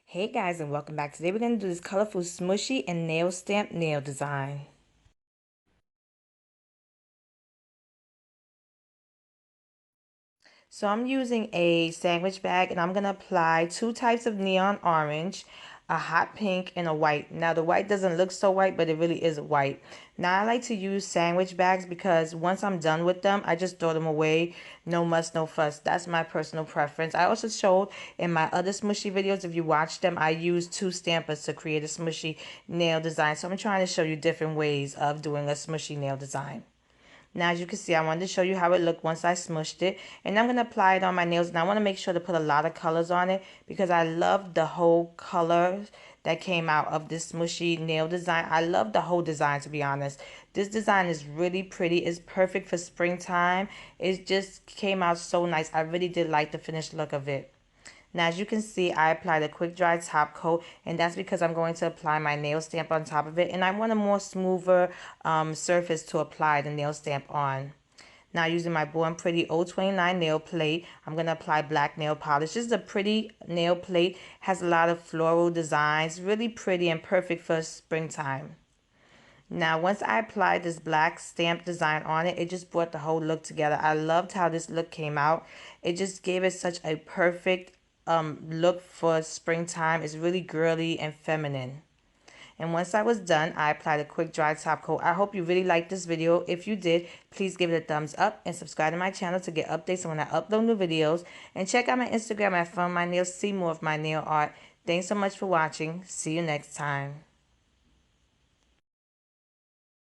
Hey guys, and welcome back. Today we're going to do this colorful smooshy and nail stamp nail design. So I'm using a sandwich bag and I'm going to apply two types of neon orange, a hot pink and a white. Now the white doesn't look so white, but it really is white. Now I like to use sandwich bags because once I'm done with them, I just throw them away. No muss, no fuss. That's my personal preference. I also showed in my other smooshy videos, if you watch them, I use two stampers to create a smooshy nail design. So I'm trying to show you different ways of doing a smooshy nail design. Now, as you can see, I wanted to show you how it looked once I smushed it. And I'm going to apply it on my nails. And I want to make sure to put a lot of colors on it because I love the whole color that came out of this smushy nail design. I love the whole design, to be honest. This design is really pretty. It's perfect for springtime. It just came out so nice. I really did like the finished look of it. Now, as you can see, I applied a quick dry top coat, and that's because I'm going to apply my nail stamp on top of it, and I want a more smoother surface to apply the nail stamp on. Now, using my Born Pretty 029 nail plate, I'm going to apply black nail polish. This is a pretty nail plate, has a lot of floral designs, really pretty and perfect for springtime. Now, once I applied this black stamp design on it, it just brought the whole look together. I loved how this look came out. It just gave it such a perfect look for springtime. It's really girly and feminine. And once I was done, I applied a quick dry top coat. I hope you really liked this video. If you did, please give it a thumbs up and subscribe to my channel to get updates when I upload new videos. And check out my Instagram at Funwithmynails to see more of my nail art. Thanks so much for watching. See you next time.